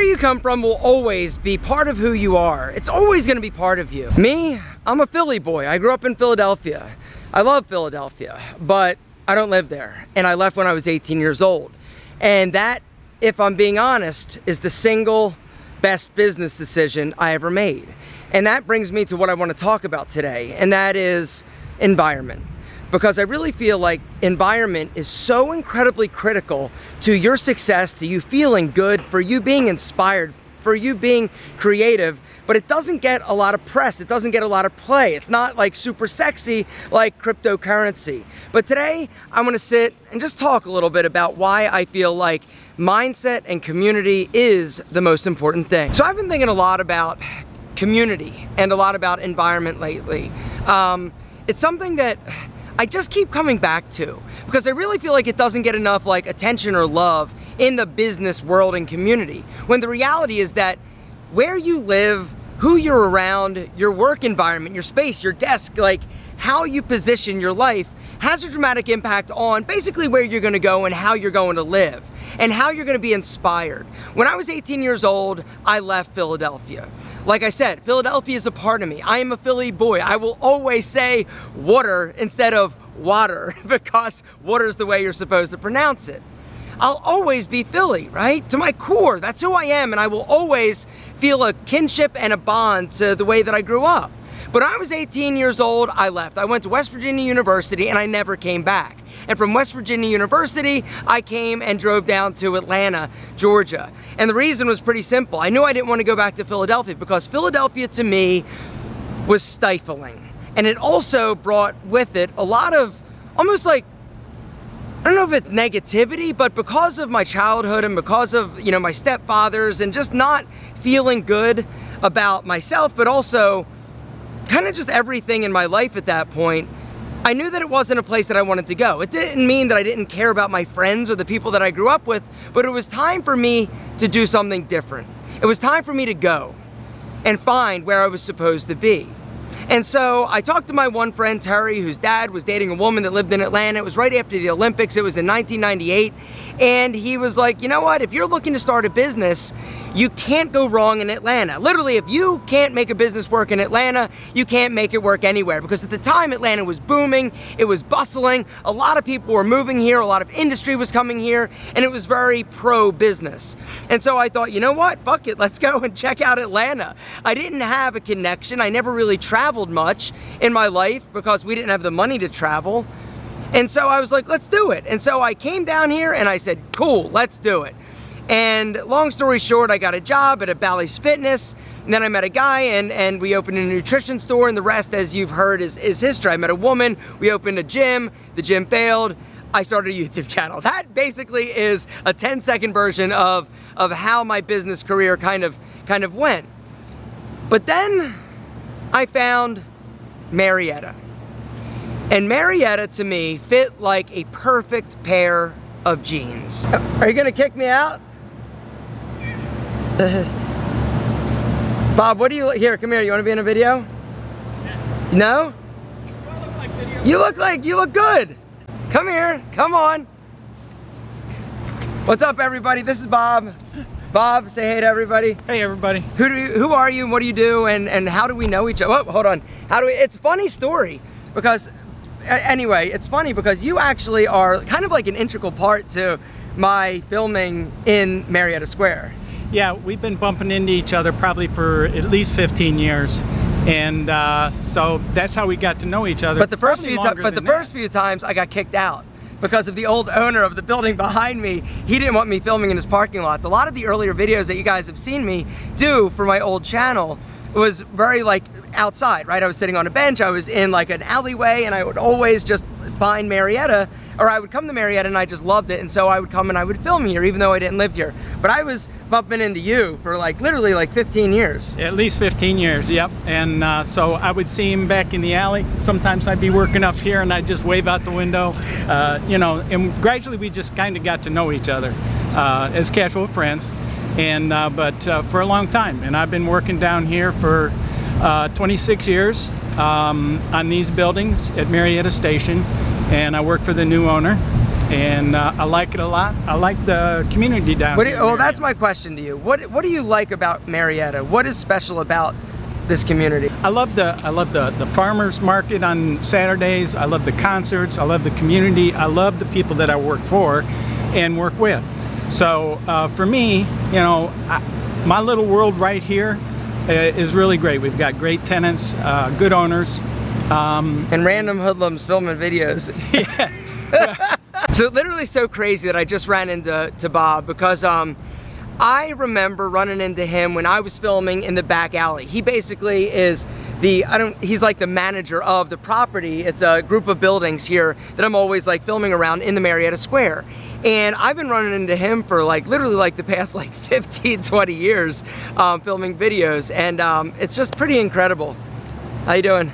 you come from will always be part of who you are. It's always gonna be part of you. Me, I'm a Philly boy. I grew up in Philadelphia. I love Philadelphia, but I don't live there. And I left when I was 18 years old. And that, if I'm being honest, is the single best business decision I ever made. And that brings me to what I want to talk about today, and that is environment. Because I really feel like environment is so incredibly critical to your success, to you feeling good, for you being inspired, for you being creative, but it doesn't get a lot of press, it doesn't get a lot of play. It's not like super sexy like cryptocurrency. But today, I'm gonna sit and just talk a little bit about why I feel like mindset and community is the most important thing. So I've been thinking a lot about community and a lot about environment lately. It's something that I just keep coming back to because I really feel like it doesn't get enough like attention or love in the business world and community, when the reality is that where you live, who you're around, your work environment, your space, your desk, like how you position your life has a dramatic impact on basically where you're gonna go and how you're going to live and how you're gonna be inspired. When I was 18 years old, I left Philadelphia. Like I said, Philadelphia is a part of me. I am a Philly boy. I will always say water instead of water because water is the way you're supposed to pronounce it. I'll always be Philly, right? To my core, that's who I am, and I will always feel a kinship and a bond to the way that I grew up. But when I was 18 years old, I left. I went to West Virginia University and I never came back. And from West Virginia University, I came and drove down to Atlanta, Georgia. And the reason was pretty simple. I knew I didn't want to go back to Philadelphia because Philadelphia to me was stifling. And it also brought with it a lot of almost like, I don't know if it's negativity, but because of my childhood and because of, you know, my stepfathers and just not feeling good about myself, but also kind of just everything in my life at that point, I knew that it wasn't a place that I wanted to go. It didn't mean that I didn't care about my friends or the people that I grew up with, but it was time for me to do something different. It was time for me to go and find where I was supposed to be. And so I talked to my one friend, Terry, whose dad was dating a woman that lived in Atlanta. It was right after the Olympics. It was in 1998. And he was like, you know what? If you're looking to start a business, you can't go wrong in Atlanta. Literally, if you can't make a business work in Atlanta, you can't make it work anywhere. Because at the time, Atlanta was booming, it was bustling, a lot of people were moving here, a lot of industry was coming here, and it was very pro-business. And so I thought, you know what, fuck it, let's go and check out Atlanta. I didn't have a connection, I never really traveled much in my life because we didn't have the money to travel. And so I was like, let's do it. And so I came down here and I said, cool, let's do it. And long story short, I got a job at a Bally's Fitness, and then I met a guy and we opened a nutrition store, and the rest, as you've heard, is history. I met a woman, we opened a gym, the gym failed, I started a YouTube channel. That basically is a 10-second version of how my business career kind of went. But then I found Marietta. And Marietta to me fit like a perfect pair of jeans. Are you gonna kick me out? Bob, what do you, here, come here, you wanna be in a video? Yeah. No? You look good. Come here, come on. What's up, everybody? This is Bob. Bob, say hey to everybody. Hey, everybody. Who are you and what do you do and how do we know each other? Oh, hold on. It's a funny story because, anyway, it's funny because you actually are kind of like an integral part to my filming in Marietta Square. Yeah, we've been bumping into each other probably for at least 15 years. And so that's how we got to know each other. But the first few times I got kicked out because of the old owner of the building behind me. He didn't want me filming in his parking lots. A lot of the earlier videos that you guys have seen me do for my old channel was very like outside, right? I was sitting on a bench, I was in like an alleyway, and I would always just find Marietta, or I would come to Marietta and I just loved it, and so I would come and I would film here even though I didn't live here. But I was bumping into you for like literally like 15 years. At least 15 years, yep. And so I would see him back in the alley. Sometimes I'd be working up here and I'd just wave out the window, you know, and gradually we just kind of got to know each other as casual friends. And but for a long time, and I've been working down here for 26 years on these buildings at Marietta Station, and I work for the new owner. and I like it a lot. I like the community down here. Well, that's my question to you. What do you like about Marietta? What is special about this community? I love the farmers market on Saturdays. I love the concerts. I love the community. I love the people that I work for and work with. So for me, you know, my little world right here is really great. We've got great tenants, good owners. And random hoodlums filming videos. Yeah. So literally so crazy that I just ran into Bob because I remember running into him when I was filming in the back alley. He basically is he's like the manager of the property. It's a group of buildings here that I'm always like filming around in the Marietta Square. And I've been running into him for like literally like the past like 15, 20 years filming videos. And it's just pretty incredible. How you doing?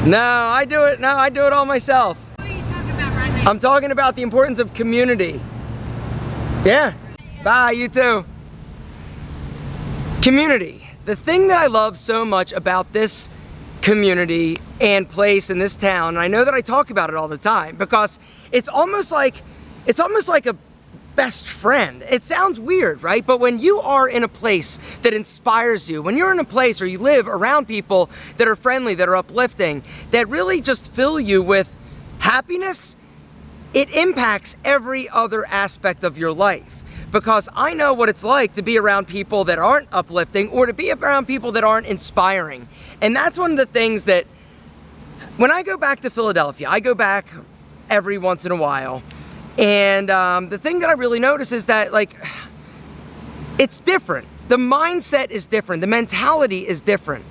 No, I do it all myself. What are you talking about right now? I'm talking about the importance of community. Yeah. Bye, you too. Community. The thing that I love so much about this community and place in this town, and I know that I talk about it all the time because it's almost like a best friend. It sounds weird, right? But when you are in a place that inspires you, when you're in a place where you live around people that are friendly, that are uplifting, that really just fill you with happiness, it impacts every other aspect of your life. Because I know what it's like to be around people that aren't uplifting or to be around people that aren't inspiring. And that's one of the things that, when I go back to Philadelphia, I go back every once in a while. And the thing that I really notice is that, like, it's different. The mindset is different. The mentality is different.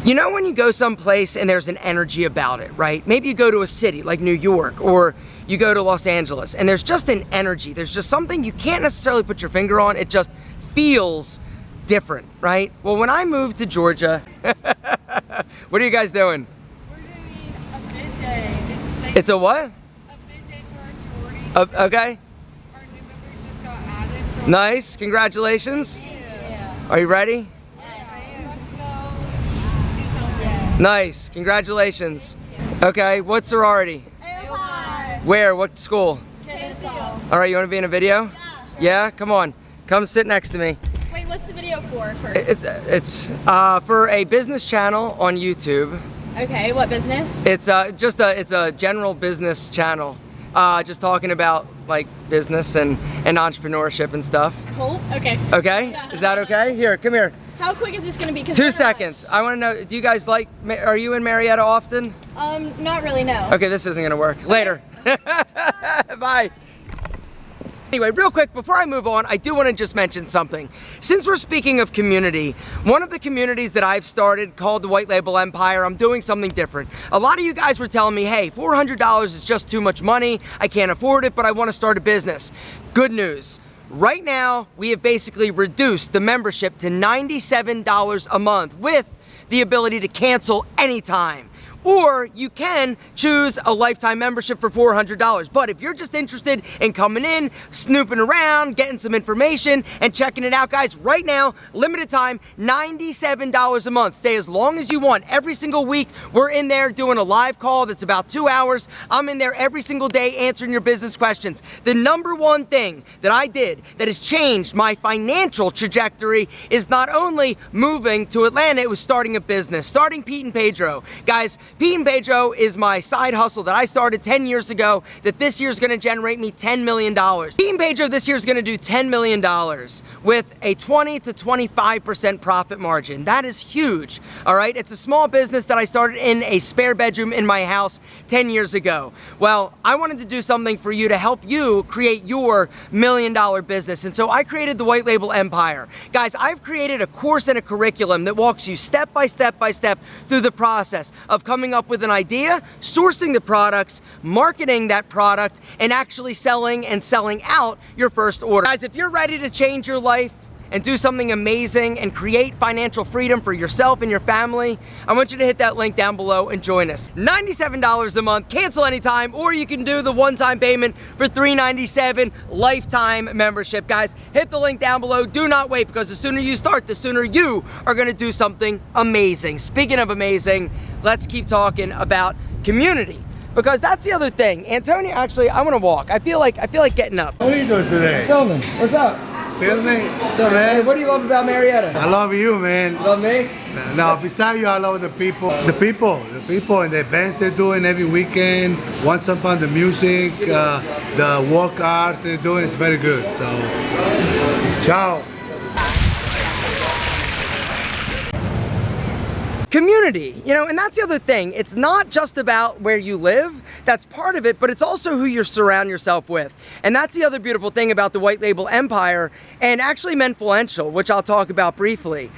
You know when you go someplace and there's an energy about it, right? Maybe you go to a city like New York or you go to Los Angeles and there's just an energy. There's just something you can't necessarily put your finger on. It just feels different, right? Well, when I moved to Georgia, what are you guys doing? We're doing a bid day. It's a what? A bid day for our sororities. Okay. Our new members just got added. So Nice. Congratulations. Yeah. Are you ready? We're about to go do something. Nice. Congratulations. Okay. What sorority? Where? What school? All right. You want to be in a video? Yeah. Come on. Come sit next to me. Wait, what's the video for first? It's for a business channel on YouTube. Okay, what business? It's it's a general business channel. Just talking about like business and entrepreneurship and stuff. Cool. Okay. Okay? Is that okay? Here, come here. How quick is this going to be? 2 seconds. I want to know, do you guys like, are you in Marietta often? Not really, no. Okay, this isn't gonna work. Later. Bye. Anyway, real quick, before I move on, I do want to just mention something. Since we're speaking of community, one of the communities that I've started called the White Label Empire, I'm doing something different. A lot of you guys were telling me, hey, $400 is just too much money, I can't afford it, but I want to start a business. Good news. Right now, we have basically reduced the membership to $97 a month with the ability to cancel anytime. Or you can choose a lifetime membership for $400. But if you're just interested in coming in, snooping around, getting some information, and checking it out, guys, right now, limited time, $97 a month. Stay as long as you want. Every single week, we're in there doing a live call that's about 2 hours. I'm in there every single day answering your business questions. The number one thing that I did that has changed my financial trajectory is not only moving to Atlanta, it was starting a business, starting Pete and Pedro. Guys, Pete and Pedro is my side hustle that I started 10 years ago that this year is going to generate me $10 million. Pete and Pedro this year is going to do $10 million with a 20 to 25% profit margin. That is huge, all right? It's a small business that I started in a spare bedroom in my house 10 years ago. Well, I wanted to do something for you to help you create your $1 million business, and so I created the White Label Empire. Guys, I've created a course and a curriculum that walks you step by step by step through the process of coming up with an idea, sourcing the products, marketing that product, and actually selling and selling out your first order. Guys, if you're ready to change your life and do something amazing and create financial freedom for yourself and your family, I want you to hit that link down below and join us. $97 a month, cancel anytime, or you can do the one-time payment for $397 lifetime membership. Guys, hit the link down below. Do not wait, because the sooner you start, the sooner you are gonna do something amazing. Speaking of amazing, let's keep talking about community. because that's the other thing. Antonio, actually, I want to walk. I feel like getting up. What are you doing today? Filming. What's up? Filming? What's up, Hey, man? what do you love about Marietta? I love you, man. Love me? No, besides you, I love the people. The people and the events they're doing every weekend. Once upon the music, the work art they're doing is very good. So, ciao. Community, you know, and that's the other thing. It's not just about where you live, that's part of it, but it's also who you surround yourself with. And that's the other beautiful thing about the white label empire, and actually Menfluential, which I'll talk about briefly.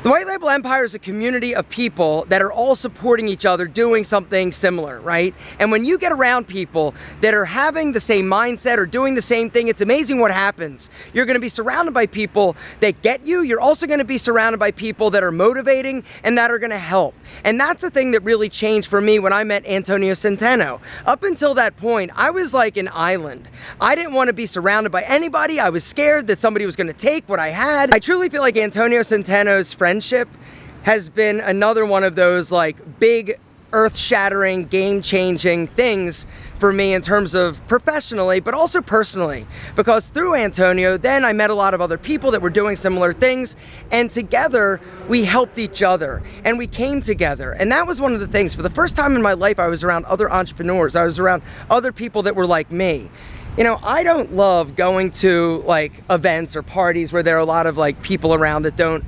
The white label empire is a community of people that are all supporting each other, doing something similar, right? And when you get around people that are having the same mindset or doing the same thing, it's amazing what happens. You're gonna be surrounded by people that get you. You're also gonna be surrounded by people that are motivating and that are gonna help. And that's the thing that really changed for me when I met Antonio Centeno. Up until that point, I was like an island. I didn't want to be surrounded by anybody. I was scared that somebody was gonna take what I had. I truly feel like Antonio Centeno's friendship has been another one of those like big earth-shattering, game-changing things for me in terms of professionally, but also personally. Because through Antonio, then I met a lot of other people that were doing similar things, and together we helped each other and we came together. And that was one of the things. For the first time in my life, I was around other entrepreneurs. I was around other people that were like me. You know, I don't love going to like events or parties where there are a lot of like people around that don't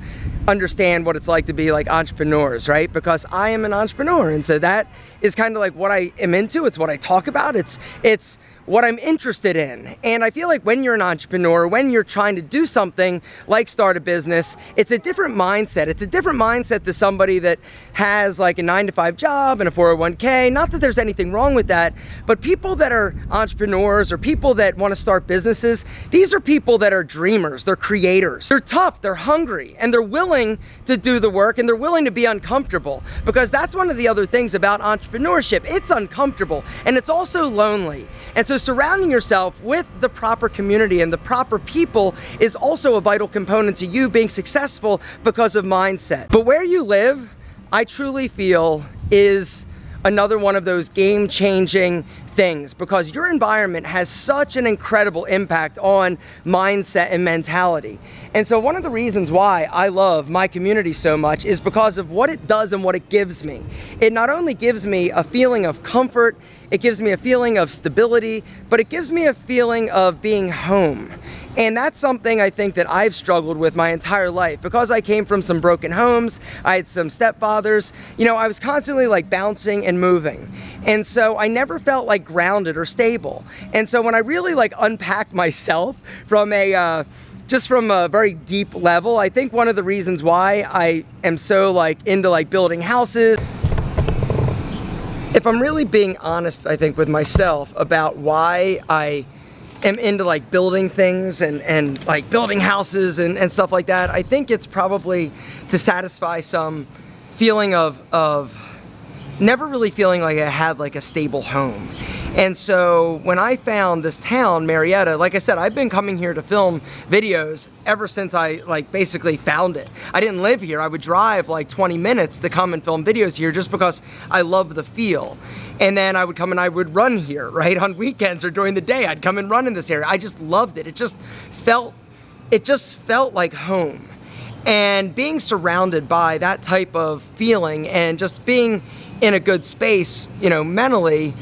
understand what it's like to be like entrepreneurs, right? Because I am an entrepreneur, and so that is kind of like what I am into. It's what I talk about. It's what I'm interested in. And I feel like when you're an entrepreneur, when you're trying to do something like start a business, it's a different mindset. It's a different mindset to somebody that has like a 9-to-5 job and a 401k. Not that there's anything wrong with that, but people that are entrepreneurs or people that want to start businesses, these are people that are dreamers, they're creators. They're tough, they're hungry, and they're willing to do the work, and they're willing to be uncomfortable, because that's one of the other things about entrepreneurship. It's uncomfortable, and it's also lonely. And so surrounding yourself with the proper community and the proper people is also a vital component to you being successful because of mindset. But where you live, I truly feel, is another one of those game-changing things, because your environment has such an incredible impact on mindset and mentality. And so one of the reasons why I love my community so much is because of what it does and what it gives me. It not only gives me a feeling of comfort, it gives me a feeling of stability, but it gives me a feeling of being home. And that's something I think that I've struggled with my entire life. Because I came from some broken homes, I had some stepfathers, you know, I was constantly like bouncing and moving. And so I never felt like grounded or stable. And so when I really like unpacked myself from just from a very deep level, I think one of the reasons why I am so like into like building houses, if I'm really being honest, I think with myself about why I am into like building things and like building houses and stuff like that, I think it's probably to satisfy some feeling of never really feeling like I had like a stable home. And so when I found this town, Marietta, like I said, I've been coming here to film videos ever since I like basically found it. I didn't live here. I would drive like 20 minutes to come and film videos here just because I love the feel. And then I would come and I would run here, right? On weekends or during the day, I'd come and run in this area. I just loved it. It just felt like home. And being surrounded by that type of feeling and just being in a good space, you know, mentally,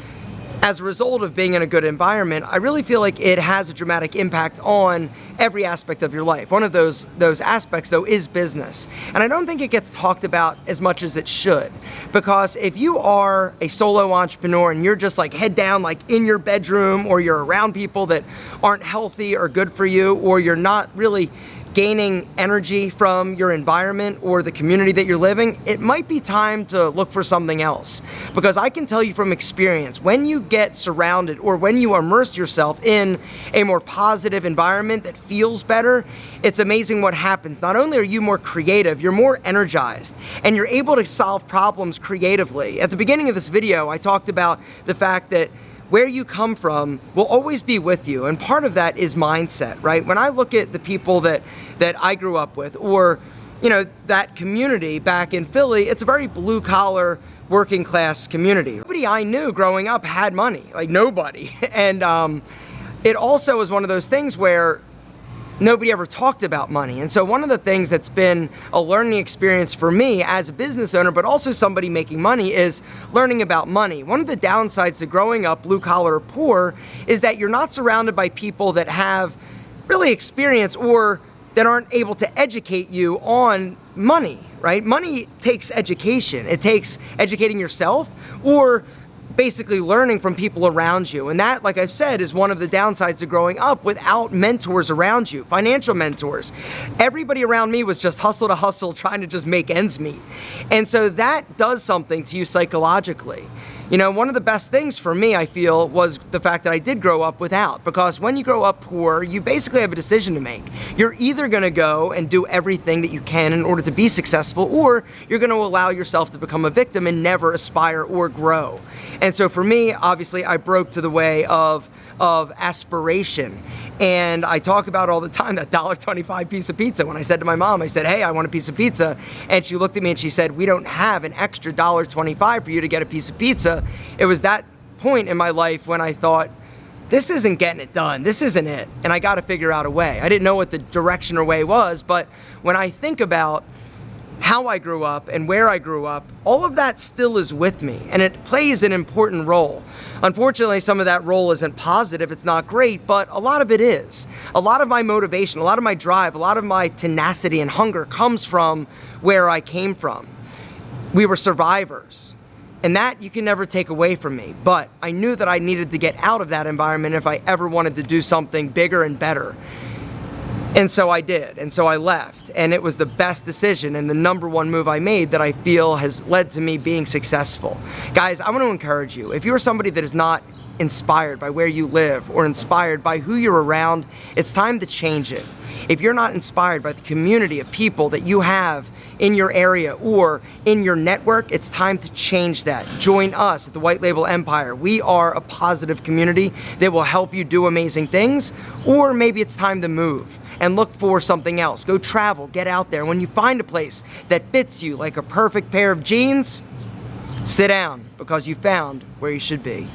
as a result of being in a good environment, I really feel like it has a dramatic impact on every aspect of your life. One of those aspects, though, is business. And I don't think it gets talked about as much as it should. Because if you are a solo entrepreneur and you're just like head down, like in your bedroom, or you're around people that aren't healthy or good for you, or you're not really gaining energy from your environment or the community that you're living, it might be time to look for something else. Because I can tell you from experience, when you get surrounded or when you immerse yourself in a more positive environment that feels better, it's amazing what happens. Not only are you more creative, you're more energized, and you're able to solve problems creatively. At the beginning of this video, I talked about the fact that where you come from will always be with you, and part of that is mindset, right? When I look at the people that I grew up with, or you know, that community back in Philly, it's a very blue collar, working class community. Nobody I knew growing up had money, like nobody. And it also was one of those things where nobody ever talked about money. And so one of the things that's been a learning experience for me as a business owner, but also somebody making money, is learning about money. One of the downsides to growing up blue collar or poor is that you're not surrounded by people that have really experience or that aren't able to educate you on money, right? Money takes education. It takes educating yourself or basically learning from people around you. And that, like I've said, is one of the downsides of growing up without mentors around you, financial mentors. Everybody around me was just hustle to hustle, trying to just make ends meet. And so that does something to you psychologically. You know, one of the best things for me, I feel, was the fact that I did grow up without, because when you grow up poor, you basically have a decision to make. You're either gonna go and do everything that you can in order to be successful, or you're gonna allow yourself to become a victim and never aspire or grow. And so for me, obviously, I broke to the way of aspiration. And I talk about all the time that $1.25 piece of pizza. When I said to my mom, I said, hey, I want a piece of pizza. And she looked at me and she said, we don't have an extra $1.25 for you to get a piece of pizza. It was that point in my life when I thought, this isn't getting it done. This isn't it. And I got to figure out a way. I didn't know what the direction or way was, but when I think about how I grew up and where I grew up, all of that still is with me, and it plays an important role. Unfortunately, some of that role isn't positive, it's not great, but a lot of it is. A lot of my motivation, a lot of my drive, a lot of my tenacity and hunger comes from where I came from. We were survivors, and that you can never take away from me, but I knew that I needed to get out of that environment if I ever wanted to do something bigger and better. And so I did, and so I left, and it was the best decision and the #1 move I made that I feel has led to me being successful. Guys, I want to encourage you, if you're somebody that is not inspired by where you live or inspired by who you're around, it's time to change it. If you're not inspired by the community of people that you have in your area or in your network, it's time to change that. Join us at the White Label Empire. We are a positive community that will help you do amazing things, or maybe it's time to move and look for something else. Go travel, get out there. When you find a place that fits you like a perfect pair of jeans, sit down, because you found where you should be.